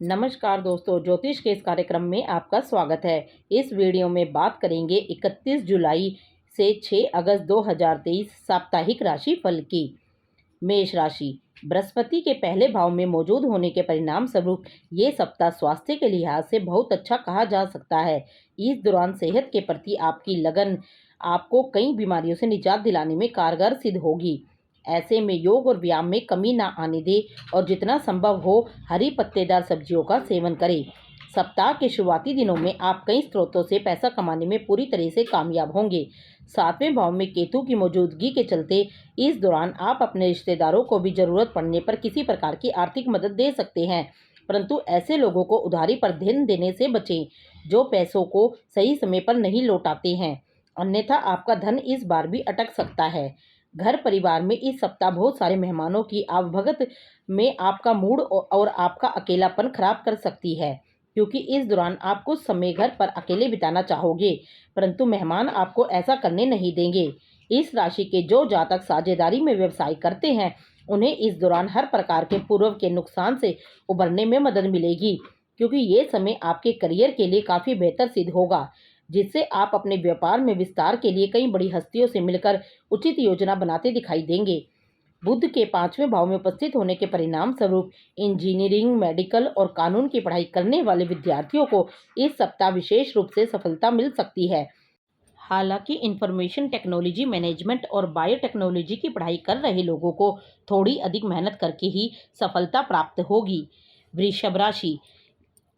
नमस्कार दोस्तों, ज्योतिष के इस कार्यक्रम में आपका स्वागत है। इस वीडियो में बात करेंगे 31 जुलाई से 6 अगस्त 2023 साप्ताहिक राशि फल की। मेष राशि, बृहस्पति के पहले भाव में मौजूद होने के परिणाम स्वरूप ये सप्ताह स्वास्थ्य के लिहाज से बहुत अच्छा कहा जा सकता है। इस दौरान सेहत के प्रति आपकी लगन आपको कई बीमारियों से निजात दिलाने में कारगर सिद्ध होगी। ऐसे में योग और व्यायाम में कमी ना आने दे और जितना संभव हो हरी पत्तेदार सब्जियों का सेवन करें। सप्ताह के शुरुआती दिनों में आप कई स्रोतों से पैसा कमाने में पूरी तरह से कामयाब होंगे। 7वें भाव में केतु की मौजूदगी के चलते इस दौरान आप अपने रिश्तेदारों को भी जरूरत पड़ने पर किसी प्रकार की आर्थिक मदद दे सकते हैं, परंतु ऐसे लोगों को उधारी पर ध्यान देने से बचें जो पैसों को सही समय पर नहीं लौटाते हैं, अन्यथा आपका धन इस बार भी अटक सकता है। घर परिवार में इस सप्ताह बहुत सारे मेहमानों की आवभगत में आपका मूड और आपका अकेलापन खराब कर सकती है, क्योंकि इस दौरान आप कुछ समय घर पर अकेले बिताना चाहोगे, परंतु मेहमान आपको ऐसा करने नहीं देंगे। इस राशि के जो जातक साझेदारी में व्यवसाय करते हैं उन्हें इस दौरान हर प्रकार के पूर्व के नुकसान से उबरने में मदद मिलेगी, क्योंकि ये समय आपके करियर के लिए काफ़ी बेहतर सिद्ध होगा, जिससे आप अपने व्यापार में विस्तार के लिए कई बड़ी हस्तियों से मिलकर उचित योजना बनाते दिखाई देंगे। बुध के 5वें भाव में उपस्थित होने के परिणाम स्वरूप इंजीनियरिंग, मेडिकल और कानून की पढ़ाई करने वाले विद्यार्थियों को इस सप्ताह विशेष रूप से सफलता मिल सकती है। हालांकि इंफॉर्मेशन टेक्नोलॉजी मैनेजमेंट और बायोटेक्नोलॉजी की पढ़ाई कर रहे लोगों को थोड़ी अधिक मेहनत करके ही सफलता प्राप्त होगी। वृषभ राशि,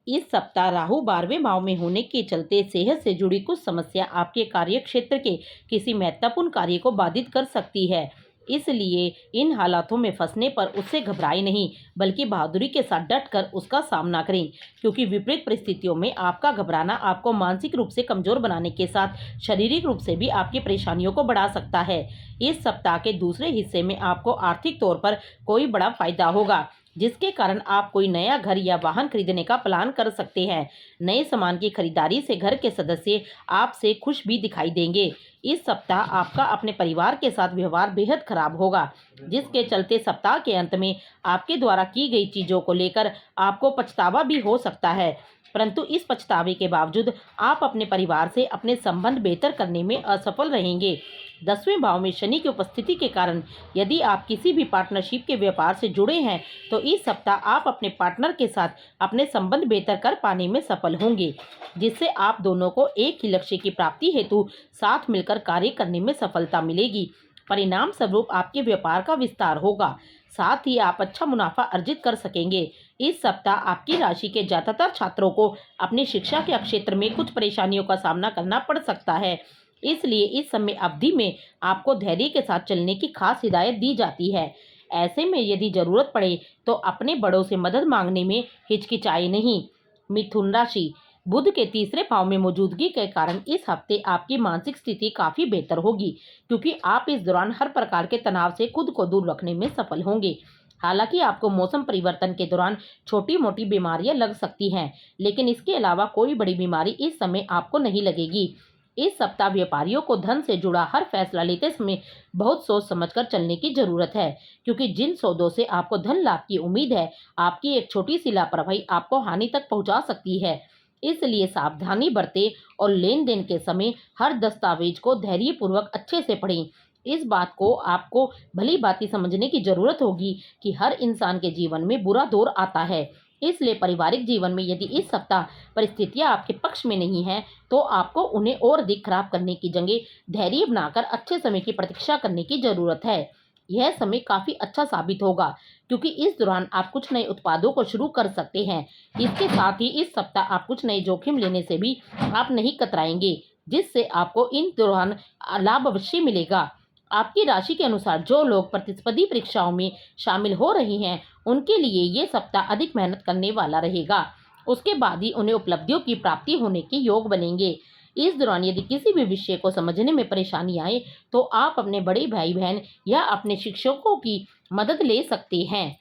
इस सप्ताह राहु 12वें भाव में होने के चलते सेहत से जुड़ी कुछ समस्या आपके कार्य क्षेत्र के किसी महत्वपूर्ण कार्य को बाधित कर सकती है। इसलिए इन हालातों में फंसने पर उससे घबराएं नहीं, बल्कि बहादुरी के साथ डटकर उसका सामना करें, क्योंकि विपरीत परिस्थितियों में आपका घबराना आपको मानसिक रूप से कमजोर बनाने के साथ शारीरिक रूप से भी आपकी परेशानियों को बढ़ा सकता है। इस सप्ताह के दूसरे हिस्से में आपको आर्थिक तौर पर कोई बड़ा फायदा होगा, जिसके कारण आप कोई नया घर या वाहन खरीदने का प्लान कर सकते हैं। नए सामान की खरीदारी से घर के सदस्य आपसे खुश भी दिखाई देंगे। इस सप्ताह आपका अपने परिवार के साथ व्यवहार बेहद खराब होगा, जिसके चलते सप्ताह के अंत में आपके द्वारा की गई चीज़ों को लेकर आपको पछतावा भी हो सकता है, परंतु इस पछतावे के बावजूद आप अपने परिवार से अपने संबंध बेहतर करने में असफल रहेंगे। 10वें भाव में शनि की उपस्थिति के कारण यदि आप किसी भी पार्टनरशिप के व्यापार से जुड़े हैं तो इस सप्ताह आप अपने पार्टनर के साथ अपने संबंध बेहतर कर पाने में सफल होंगे, जिससे आप दोनों को एक ही लक्ष्य की प्राप्ति हेतु साथ मिलकर कार्य करने में सफलता मिलेगी। परिणाम स्वरूप आपके व्यापार का विस्तार होगा, साथ ही आप अच्छा मुनाफा अर्जित कर सकेंगे। इस सप्ताह आपकी राशि के ज्यादातर छात्रों को अपनी शिक्षा के क्षेत्र में कुछ परेशानियों का सामना करना पड़ सकता है, इसलिए इस समय अवधि में आपको धैर्य के साथ चलने की खास हिदायत दी जाती है। ऐसे में यदि जरूरत पड़े तो अपने बड़ों से मदद मांगने में हिचकिचाए नहीं। मिथुन राशि, बुध के तीसरे भाव में मौजूदगी के कारण इस हफ्ते आपकी मानसिक स्थिति काफी बेहतर होगी, क्योंकि आप इस दौरान हर प्रकार के तनाव से खुद को दूर रखने में सफल होंगे। हालांकि आपको मौसम परिवर्तन के दौरान छोटी मोटी बीमारियां लग सकती हैं, लेकिन इसके अलावा कोई बड़ी बीमारी इस समय आपको नहीं लगेगी। इस सप्ताह व्यापारियों को धन से जुड़ा हर फैसला लेते समय बहुत सोच समझकर चलने की जरूरत है, क्योंकि जिन सौदों से आपको धन लाभ की उम्मीद है, आपकी एक छोटी सी लापरवाही आपको हानि तक पहुंचा सकती है। इसलिए सावधानी बरतें और लेन देन के समय हर दस्तावेज को धैर्यपूर्वक अच्छे से पढ़ें। इस बात को आपको भली भांति समझने की जरूरत होगी कि हर इंसान के जीवन में बुरा दौर आता है, इसलिए पारिवारिक जीवन में यदि इस सप्ताह परिस्थितियां आपके पक्ष में नहीं हैं, तो आपको उन्हें और अधिक खराब करने की जगह धैर्य बनाकर अच्छे समय की प्रतीक्षा करने की जरूरत है। यह समय काफी अच्छा साबित होगा, क्योंकि इस दौरान आप कुछ नए उत्पादों को शुरू कर सकते हैं। इसके साथ ही इस सप्ताह आप कुछ नए जोखिम लेने से भी आप नहीं कतराएंगे, जिससे आपको इन दौरान लाभ अवश्य मिलेगा। आपकी राशि के अनुसार जो लोग प्रतिस्पर्धी परीक्षाओं में शामिल हो रहे हैं उनके लिए ये सप्ताह अधिक मेहनत करने वाला रहेगा। उसके बाद ही उन्हें उपलब्धियों की प्राप्ति होने के योग बनेंगे। इस दौरान यदि किसी भी विषय को समझने में परेशानी आए तो आप अपने बड़े भाई बहन या अपने शिक्षकों की मदद ले सकते हैं।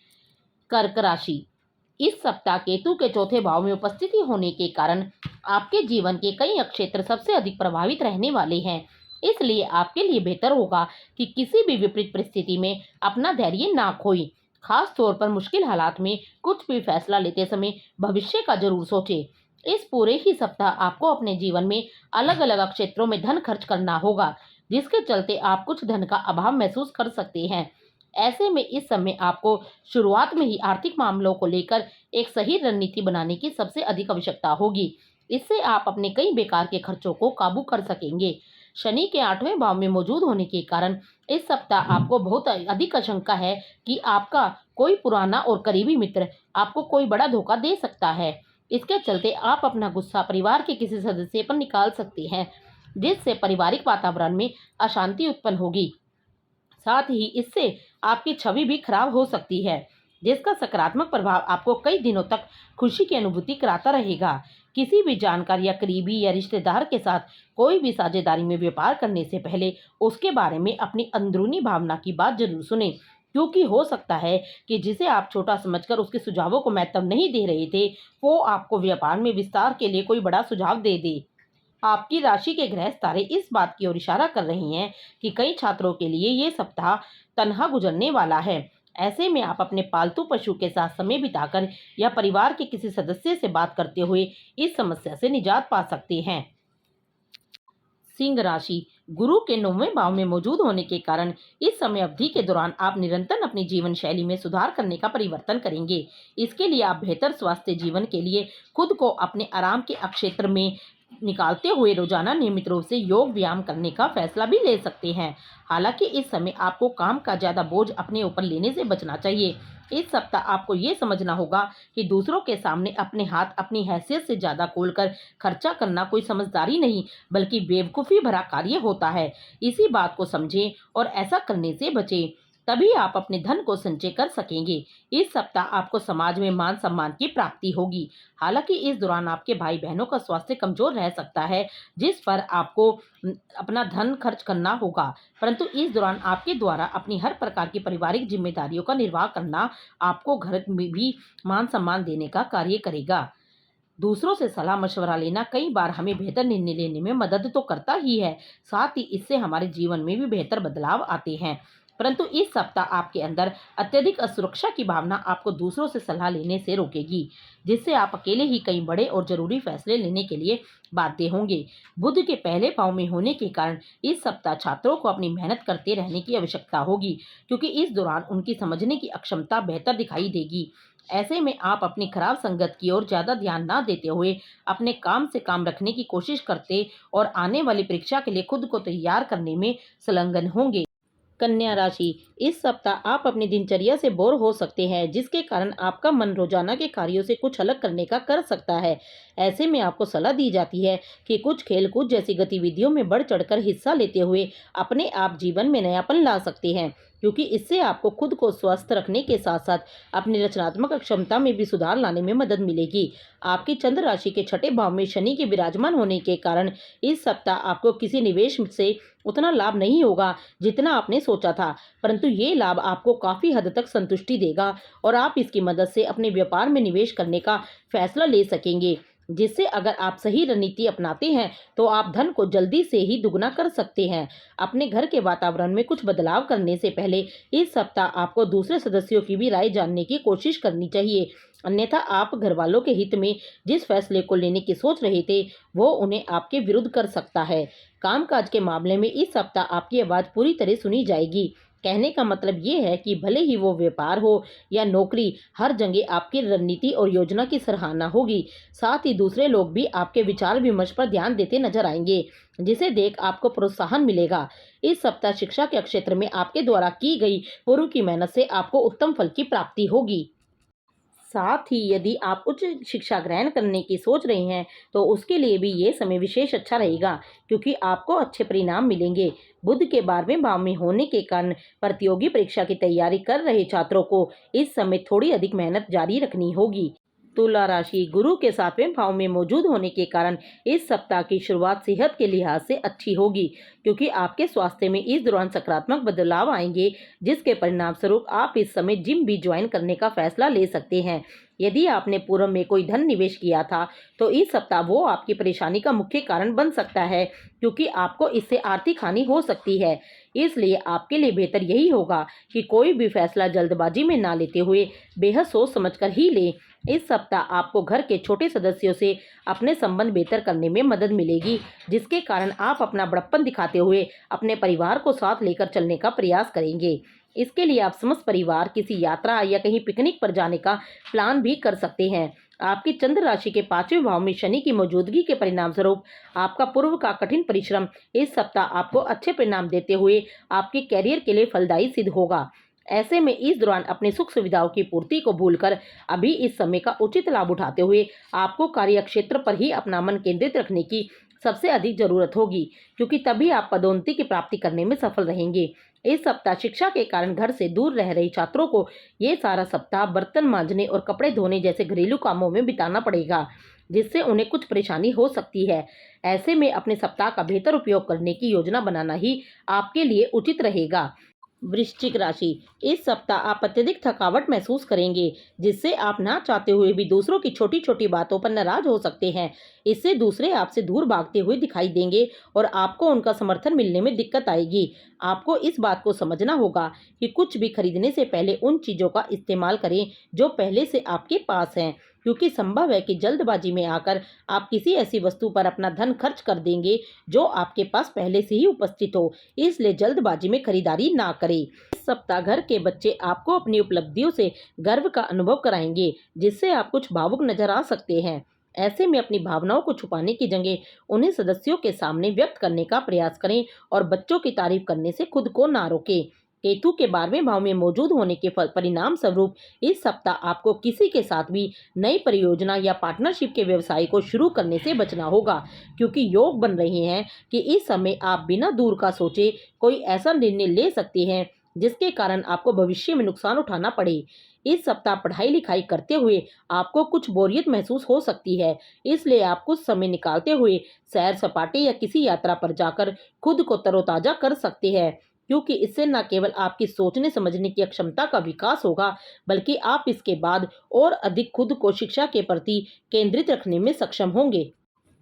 कर्क राशि, इस सप्ताह केतु के चौथे भाव में उपस्थिति होने के कारण आपके जीवन के कई क्षेत्र सबसे अधिक प्रभावित रहने वाले हैं, इसलिए आपके लिए बेहतर होगा कि किसी भी विपरीत परिस्थिति में अपना धैर्य ना खोएं। खास तौर पर मुश्किल हालात में कुछ भी फैसला लेते समय भविष्य का जरूर सोचें। इस पूरे ही सप्ताह आपको अपने जीवन में अलग अलग क्षेत्रों में धन खर्च करना होगा, जिसके चलते आप कुछ धन का अभाव महसूस कर सकते हैं। ऐसे में इस समय आपको शुरुआत में ही आर्थिक मामलों को लेकर एक सही रणनीति बनाने की सबसे अधिक आवश्यकता होगी। इससे आप अपने कई बेकार के खर्चों को काबू कर सकेंगे। शनि के 8वें भाव में मौजूद होने के कारण इस सप्ताह आपको बहुत अधिक आशंका है कि आपका कोई पुराना और करीबी मित्र आपको कोई बड़ा धोखा दे सकता है। इसके चलते आप अपना गुस्सा परिवार के किसी सदस्य पर निकाल सकते हैं, जिससे पारिवारिक वातावरण में अशांति उत्पन्न होगी। साथ ही इससे आपकी छवि भी खराब हो सकती है, जिसका सकारात्मक प्रभाव आपको कई दिनों तक खुशी की अनुभूति कराता रहेगा। किसी भी जानकार या करीबी या रिश्तेदार के साथ कोई भी साझेदारी में व्यापार करने से पहले उसके बारे में अपनी अंदरूनी भावना की बात जरूर सुने, क्योंकि हो सकता है कि जिसे आप छोटा समझकर उसके सुझावों को महत्व नहीं दे रहे थे, वो आपको व्यापार में विस्तार के लिए कोई बड़ा सुझाव दे दे। आपकी राशि के ग्रह तारे इस बात की ओर इशारा कर रहे हैं कि कई छात्रों के लिए ये सप्ताह तनहा गुजरने वाला है। ऐसे में आप अपने पालतू पशु के साथ समय बिताकर या परिवार के किसी सदस्य से बात करते हुए इस समस्या से निजात पा सकते हैं। सिंह राशि, गुरु के 9वें भाव में मौजूद होने के कारण इस समय अवधि के दौरान आप निरंतर अपनी जीवन शैली में सुधार करने का परिवर्तन करेंगे। इसके लिए आप बेहतर स्वास्थ्य जीवन के लिए खुद को अपने आराम के क्षेत्र में निकालते हुए रोजाना नियमित रूप से योग व्यायाम करने का फैसला भी ले सकते हैं। हालांकि इस समय आपको काम का ज्यादा बोझ अपने ऊपर लेने से बचना चाहिए। इस सप्ताह आपको ये समझना होगा कि दूसरों के सामने अपने हाथ अपनी हैसियत से ज्यादा खोलकर खर्चा करना कोई समझदारी नहीं, बल्कि बेवकूफ़ी भरा कार्य होता है। इसी बात को समझें और ऐसा करने से बचें, तभी आप अपने धन को संचय कर सकेंगे। इस सप्ताह आपको समाज में मान सम्मान की प्राप्ति होगी। हालांकि इस दौरान आपके भाई बहनों का स्वास्थ्य कमजोर रह सकता है, जिस पर आपको अपना धन खर्च करना होगा। परंतु इस दौरान आपके द्वारा अपनी हर प्रकार की पारिवारिक जिम्मेदारियों का निर्वाह करना आपको घर में भी मान सम्मान देने का कार्य करेगा। दूसरों से सलाह मशवरा लेना कई बार हमें बेहतर निर्णय लेने में मदद तो करता ही है, साथ ही इससे हमारे जीवन में भी बेहतर बदलाव आते हैं। परंतु इस सप्ताह आपके अंदर अत्यधिक असुरक्षा की भावना आपको दूसरों से सलाह लेने से रोकेगी, जिससे आप अकेले ही कई बड़े और जरूरी फैसले लेने के लिए बाध्य होंगे। बुध के पहले भाव में होने के कारण इस सप्ताह छात्रों को अपनी मेहनत करते रहने की आवश्यकता होगी, क्योंकि इस दौरान उनकी समझने की अक्षमता बेहतर दिखाई देगी। ऐसे में आप अपनी खराब संगत की ओर ज्यादा ध्यान न देते हुए अपने काम से काम रखने की कोशिश करते और आने वाली परीक्षा के लिए खुद को तैयार करने में संलग्न होंगे। कन्या राशि, इस सप्ताह आप अपनी दिनचर्या से बोर हो सकते हैं, जिसके कारण आपका मन रोजाना के कार्यों से कुछ अलग करने का कर सकता है। ऐसे में आपको सलाह दी जाती है कि कुछ खेलकूद जैसी गतिविधियों में बढ़ चढ़कर हिस्सा लेते हुए अपने आप जीवन में नयापन ला सकते हैं, क्योंकि इससे आपको खुद को स्वस्थ रखने के साथ साथ अपनी रचनात्मक क्षमता में भी सुधार लाने में मदद मिलेगी। आपकी चंद्र राशि के 6ठे भाव में शनि के विराजमान होने के कारण इस सप्ताह आपको किसी निवेश से उतना लाभ नहीं होगा जितना आपने सोचा था, परंतु ये लाभ आपको काफी हद तक संतुष्टि देगा और आप इसकी मदद से अपने व्यापार में निवेश करने का फैसला ले सकेंगे, जिससे अगर आप सही रणनीति अपनाते हैं तो आप धन को जल्दी से ही दुगना कर सकते हैं। अपने घर के वातावरण में कुछ बदलाव करने से पहले इस सप्ताह आपको दूसरे सदस्यों की भी राय जानने की कोशिश करनी चाहिए, अन्यथा आप घर वालों के हित में जिस फैसले को लेने की सोच रहे थे वो उन्हें आपके विरुद्ध कर सकता है। कामकाज के मामले में इस सप्ताह आपकी आवाज़ पूरी तरह सुनी जाएगी। कहने का मतलब ये है कि भले ही वो व्यापार हो या नौकरी, हर जगह आपकी रणनीति और योजना की सराहना होगी। साथ ही दूसरे लोग भी आपके विचार विमर्श पर ध्यान देते नजर आएंगे, जिसे देख आपको प्रोत्साहन मिलेगा। इस सप्ताह शिक्षा के क्षेत्र में आपके द्वारा की गई पूर्व की मेहनत से आपको उत्तम फल की प्राप्ति होगी। साथ ही यदि आप उच्च शिक्षा ग्रहण करने की सोच रहे हैं तो उसके लिए भी ये समय विशेष अच्छा रहेगा, क्योंकि आपको अच्छे परिणाम मिलेंगे। बुध के 12वें भाव में होने के कारण प्रतियोगी परीक्षा की तैयारी कर रहे छात्रों को इस समय थोड़ी अधिक मेहनत जारी रखनी होगी। तुला राशि गुरु के 7वें भाव में मौजूद होने के कारण इस सप्ताह की शुरुआत सेहत के लिहाज से अच्छी होगी, क्योंकि आपके स्वास्थ्य में इस दौरान सकारात्मक बदलाव आएंगे, जिसके परिणाम स्वरूप आप इस समय जिम भी ज्वाइन करने का फैसला ले सकते हैं। यदि आपने पूर्व में कोई धन निवेश किया था तो इस सप्ताह वो आपकी परेशानी का मुख्य कारण बन सकता है, क्योंकि आपको इससे आर्थिक हानि हो सकती है। इसलिए आपके लिए बेहतर यही होगा कि कोई भी फैसला जल्दबाजी में ना लेते हुए बेहद सोच समझकर ही लें। इस सप्ताह आपको घर के छोटे सदस्यों से अपने संबंध बेहतर करने में मदद मिलेगी, जिसके कारण आप अपना बड़प्पन दिखाते हुए अपने परिवार को साथ लेकर चलने का प्रयास करेंगे। इसके लिए आप समस्त परिवार किसी यात्रा या कहीं पिकनिक पर जाने का प्लान भी कर सकते हैं। आपकी चंद्र राशि के 5वें भाव में शनि की मौजूदगी के परिणाम स्वरूप आपका पूर्व का कठिन परिश्रम इस सप्ताह आपको अच्छे परिणाम देते हुए आपके कैरियर के लिए फलदायी सिद्ध होगा। ऐसे में इस दौरान अपनी सुख सुविधाओं की पूर्ति को भूलकर अभी इस समय का उचित लाभ उठाते हुए आपको कार्य क्षेत्र पर ही अपना मन केंद्रित रखने की सबसे अधिक जरूरत होगी, क्योंकि तभी आप पदोन्नति की प्राप्ति करने में सफल रहेंगे। इस सप्ताह शिक्षा के कारण घर से दूर रह रहे छात्रों को ये सारा सप्ताह बर्तन मांजने और कपड़े धोने जैसे घरेलू कामों में बिताना पड़ेगा, जिससे उन्हें कुछ परेशानी हो सकती है। ऐसे में अपने सप्ताह का बेहतर उपयोग करने की योजना बनाना ही आपके लिए उचित रहेगा। वृश्चिक राशि, इस सप्ताह आप अत्यधिक थकावट महसूस करेंगे, जिससे आप ना चाहते हुए भी दूसरों की छोटी छोटी बातों पर नाराज हो सकते हैं। इससे दूसरे आपसे दूर भागते हुए दिखाई देंगे और आपको उनका समर्थन मिलने में दिक्कत आएगी। आपको इस बात को समझना होगा कि कुछ भी खरीदने से पहले उन चीज़ों का इस्तेमाल करें जो पहले से आपके पास हैं, क्योंकि संभव है कि जल्दबाजी में आकर आप किसी ऐसी वस्तु पर अपना धन खर्च कर देंगे जो आपके पास पहले से ही उपस्थित हो। इसलिए जल्दबाजी में खरीदारी ना करें। इस सप्ताह घर के बच्चे आपको अपनी उपलब्धियों से गर्व का अनुभव कराएंगे, जिससे आप कुछ भावुक नजर आ सकते हैं। ऐसे में अपनी भावनाओं को छुपाने की जगह उन्हें सदस्यों के सामने व्यक्त करने का प्रयास करें और बच्चों की तारीफ करने से खुद को ना रोकें। केतु के 12वें भाव में मौजूद होने के परिणाम स्वरूप इस सप्ताह आपको किसी के साथ भी नई परियोजना या पार्टनरशिप के व्यवसाय को शुरू करने से बचना होगा, क्योंकि योग बन रहे हैं कि इस समय आप बिना दूर का सोचे कोई ऐसा निर्णय ले सकते हैं जिसके कारण आपको भविष्य में नुकसान उठाना पड़े। इस सप्ताह पढ़ाई लिखाई करते हुए आपको कुछ बोरियत महसूस हो सकती है, इसलिए आप कुछ समय निकालते हुए सैर सपाटे या किसी यात्रा पर जाकर खुद को तरोताजा कर सकते हैं, क्योंकि इससे न केवल आपकी सोचने समझने की क्षमता का विकास होगा, बल्कि आप इसके बाद और अधिक खुद को शिक्षा के प्रति केंद्रित रखने में सक्षम होंगे।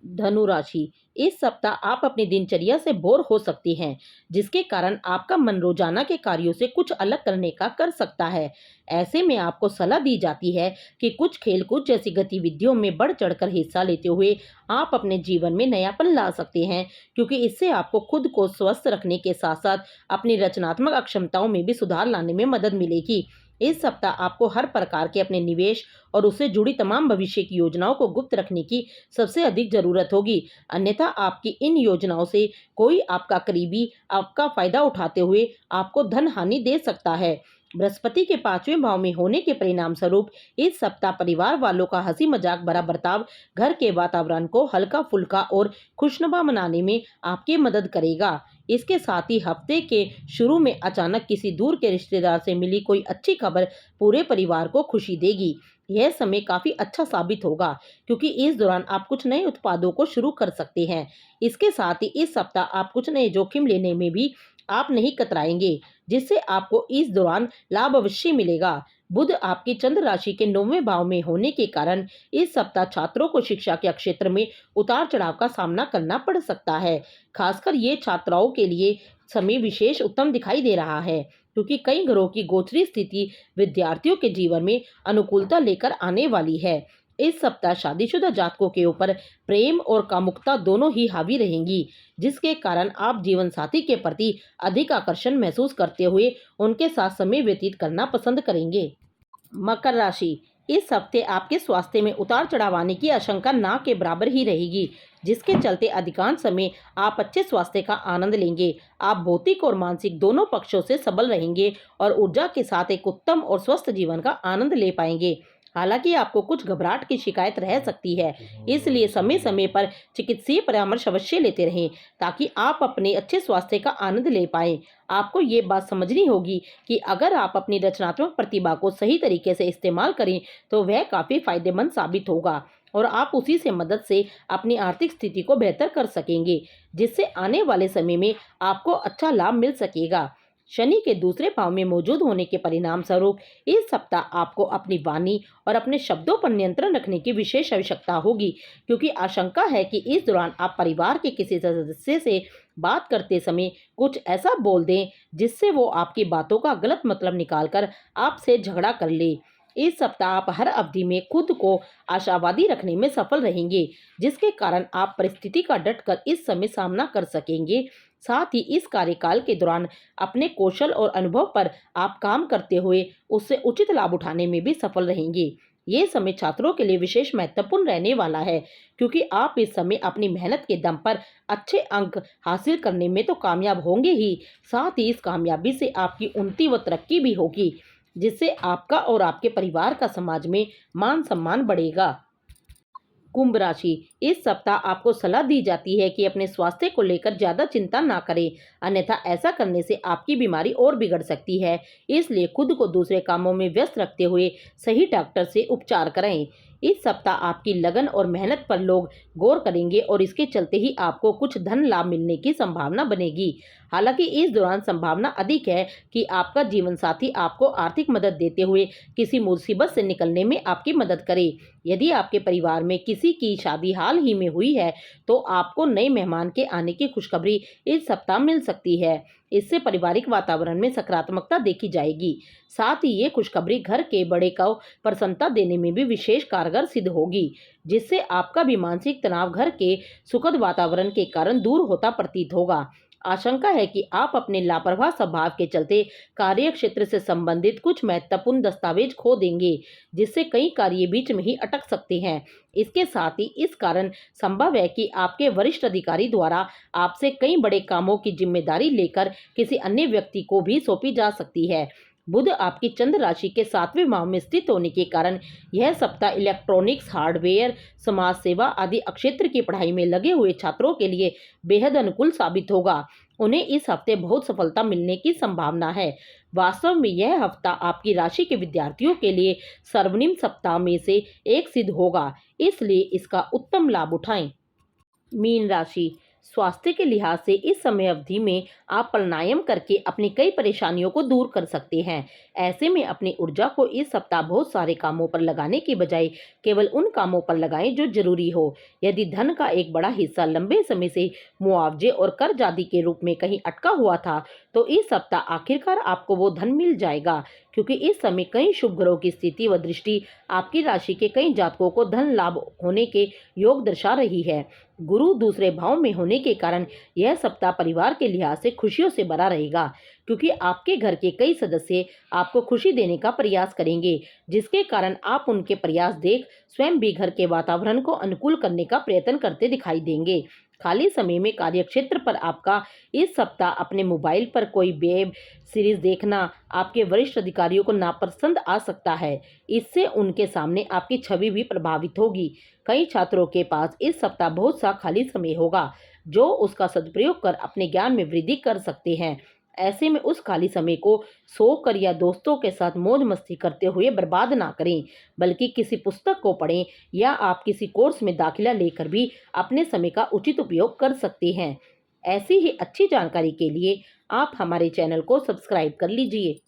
धनु राशि, इस सप्ताह आप अपनी दिनचर्या से बोर हो सकती हैं, जिसके कारण आपका मन रोजाना के कार्यों से कुछ अलग करने का कर सकता है। ऐसे में आपको सलाह दी जाती है कि कुछ खेलकूद जैसी गतिविधियों में बढ़ चढ़कर हिस्सा लेते हुए आप अपने जीवन में नयापन ला सकते हैं, क्योंकि इससे आपको खुद को स्वस्थ रखने के साथ साथ अपनी रचनात्मक क्षमताओं में भी सुधार लाने में मदद मिलेगी। इस सप्ताह आपको हर प्रकार के अपने निवेश और उससे जुड़ी तमाम भविष्य की योजनाओं को गुप्त रखने की सबसे अधिक जरूरत होगी, अन्यथा आपकी इन योजनाओं से कोई आपका करीबी आपका फायदा उठाते हुए आपको धन हानि दे सकता है। बृहस्पति के 5वें भाव में होने के परिणाम स्वरूप इस सप्ताह परिवार वालों का हंसी मजाक भरा बर्ताव घर के वातावरण को हल्का फुल्का और खुशनुमा बनाने में आपकी मदद करेगा। इसके साथ ही हफ्ते के शुरू में अचानक किसी दूर के रिश्तेदार से मिली कोई अच्छी खबर पूरे परिवार को खुशी देगी। यह समय काफ़ी अच्छा साबित होगा, क्योंकि इस दौरान आप कुछ नए उत्पादों को शुरू कर सकते हैं। इसके साथ ही इस सप्ताह आप कुछ नए जोखिम लेने में भी आप नहीं कतराएंगे, जिससे आपको इस दौरान लाभ अवश्य मिलेगा। बुध आपकी चंद्र राशि के 9वें भाव में होने के कारण इस सप्ताह छात्रों को शिक्षा के क्षेत्र में उतार चढ़ाव का सामना करना पड़ सकता है। खासकर ये छात्राओं के लिए समय विशेष उत्तम दिखाई दे रहा है, क्योंकि कई घरों की गोचरी स्थिति विद्यार्थियों के जीवन में अनुकूलता लेकर आने वाली है। इस सप्ताह शादीशुदा जातकों के ऊपर प्रेम और कामुकता दोनों ही हावी रहेंगी, जिसके कारण आप जीवन साथी के प्रति अधिक आकर्षण महसूस करते हुए उनके साथ समय व्यतीत करना पसंद करेंगे। मकर राशि, इस हफ्ते आपके स्वास्थ्य में उतार चढ़ाव आने की आशंका ना के बराबर ही रहेगी, जिसके चलते अधिकांश समय आप अच्छे स्वास्थ्य का आनंद लेंगे। आप भौतिक और मानसिक दोनों पक्षों से सबल रहेंगे और ऊर्जा के साथ एक उत्तम और स्वस्थ जीवन का आनंद ले पाएंगे। हालांकि आपको कुछ घबराहट की शिकायत रह सकती है, इसलिए समय समय पर चिकित्सीय परामर्श अवश्य लेते रहें ताकि आप अपने अच्छे स्वास्थ्य का आनंद ले पाएं। आपको ये बात समझनी होगी कि अगर आप अपनी रचनात्मक प्रतिभा को सही तरीके से इस्तेमाल करें तो वह काफ़ी फायदेमंद साबित होगा और आप उसी से मदद से अपनी आर्थिक स्थिति को बेहतर कर सकेंगे, जिससे आने वाले समय में आपको अच्छा लाभ मिल सकेगा। शनि के दूसरे भाव में मौजूद होने के परिणाम स्वरूप इस सप्ताह आपको अपनी वाणी और अपने शब्दों पर नियंत्रण रखने की विशेष आवश्यकता होगी, क्योंकि आशंका है कि इस दौरान आप परिवार के किसी सदस्य से बात करते समय कुछ ऐसा बोल दें जिससे वो आपकी बातों का गलत मतलब निकालकर आपसे झगड़ा कर ले। इस सप्ताह आप हर अवधि में खुद को आशावादी रखने में सफल रहेंगे, जिसके कारण आप परिस्थिति का डटकर इस समय सामना कर सकेंगे। साथ ही इस कार्यकाल के दौरान अपने कौशल और अनुभव पर आप काम करते हुए उससे उचित लाभ उठाने में भी सफल रहेंगे। ये समय छात्रों के लिए विशेष महत्वपूर्ण रहने वाला है, क्योंकि आप इस समय अपनी मेहनत के दम पर अच्छे अंक हासिल करने में तो कामयाब होंगे ही, साथ ही इस कामयाबी से आपकी उन्नति व तरक्की भी होगी, जिससे आपका और आपके परिवार का समाज में मान सम्मान बढ़ेगा। कुंभ राशि, इस सप्ताह आपको सलाह दी जाती है कि अपने स्वास्थ्य को लेकर ज्यादा चिंता ना करें, अन्यथा ऐसा करने से आपकी बीमारी और बिगड़ सकती है। इसलिए खुद को दूसरे कामों में व्यस्त रखते हुए सही डॉक्टर से उपचार कराएं। इस सप्ताह आपकी लगन और मेहनत पर लोग गौर करेंगे और इसके चलते ही आपको कुछ धन लाभ मिलने की संभावना बनेगी। हालांकि इस दौरान संभावना अधिक है कि आपका जीवन साथी आपको आर्थिक मदद देते हुए किसी मुसीबत से निकलने में आपकी मदद करे। यदि आपके परिवार में किसी की शादी हाल ही में हुई है तो आपको नए मेहमान के आने की खुशखबरी इस सप्ताह मिल सकती है। इससे पारिवारिक वातावरण में सकारात्मकता देखी जाएगी। साथ ही ये खुशखबरी घर के बड़े को प्रसन्नता देने में भी विशेष कारगर सिद्ध होगी, जिससे आपका भी मानसिक तनाव घर के सुखद वातावरण के कारण दूर होता प्रतीत होगा। आशंका है कि आप अपने लापरवाह स्वभाव के चलते कार्य क्षेत्र से संबंधित कुछ महत्वपूर्ण दस्तावेज खो देंगे, जिससे कई कार्य बीच में ही अटक सकते हैं। इसके साथ ही इस कारण संभव है कि आपके वरिष्ठ अधिकारी द्वारा आपसे कई बड़े कामों की जिम्मेदारी लेकर किसी अन्य व्यक्ति को भी सौंपी जा सकती है। बुध आपकी चंद्र राशि के 7वें भाव में स्थित होने के कारण यह सप्ताह इलेक्ट्रॉनिक्स, हार्डवेयर, समाज सेवा आदि क्षेत्र की पढ़ाई में लगे हुए छात्रों के लिए बेहद अनुकूल साबित होगा। उन्हें इस हफ्ते बहुत सफलता मिलने की संभावना है। वास्तव में यह हफ्ता आपकी राशि के विद्यार्थियों के लिए स्वर्णिम सप्ताह में से एक सिद्ध होगा, इसलिए इसका उत्तम लाभ उठाएं। मीन राशि, स्वास्थ्य के लिहाज से इस समय अवधि में आप प्राणायाम करके अपनी कई परेशानियों को दूर कर सकते हैं। ऐसे में अपनी ऊर्जा को इस सप्ताह बहुत सारे कामों पर लगाने की बजाय केवल उन कामों पर लगाएं जो जरूरी हो। यदि धन का एक बड़ा हिस्सा लंबे समय से मुआवजे और कर्ज आदि के रूप में कहीं अटका हुआ था तो इस सप्ताह आखिरकार आपको वो धन मिल जाएगा, क्योंकि इस समय कई शुभ ग्रहों की स्थिति व दृष्टि आपकी राशि के कई जातकों को धन लाभ होने के योग दर्शा रही है। गुरु दूसरे भाव में होने के कारण यह सप्ताह परिवार के लिहाज से खुशियों से भरा रहेगा, क्योंकि आपके घर के कई सदस्य आपको खुशी देने का प्रयास करेंगे, जिसके कारण आप उनके प्रयास देख स्वयं भी घर के वातावरण को अनुकूल करने का प्रयत्न करते दिखाई देंगे। खाली समय में कार्यक्षेत्र पर आपका इस सप्ताह अपने मोबाइल पर कोई वेब सीरीज देखना आपके वरिष्ठ अधिकारियों को नापसंद आ सकता है। इससे उनके सामने आपकी छवि भी प्रभावित होगी। कई छात्रों के पास इस सप्ताह बहुत सा खाली समय होगा जो उसका सदुपयोग कर अपने ज्ञान में वृद्धि कर सकते हैं। ऐसे में उस खाली समय को सोकर या दोस्तों के साथ मौज मस्ती करते हुए बर्बाद ना करें, बल्कि किसी पुस्तक को पढ़ें या आप किसी कोर्स में दाखिला लेकर भी अपने समय का उचित उपयोग कर सकते हैं। ऐसी ही अच्छी जानकारी के लिए आप हमारे चैनल को सब्सक्राइब कर लीजिए।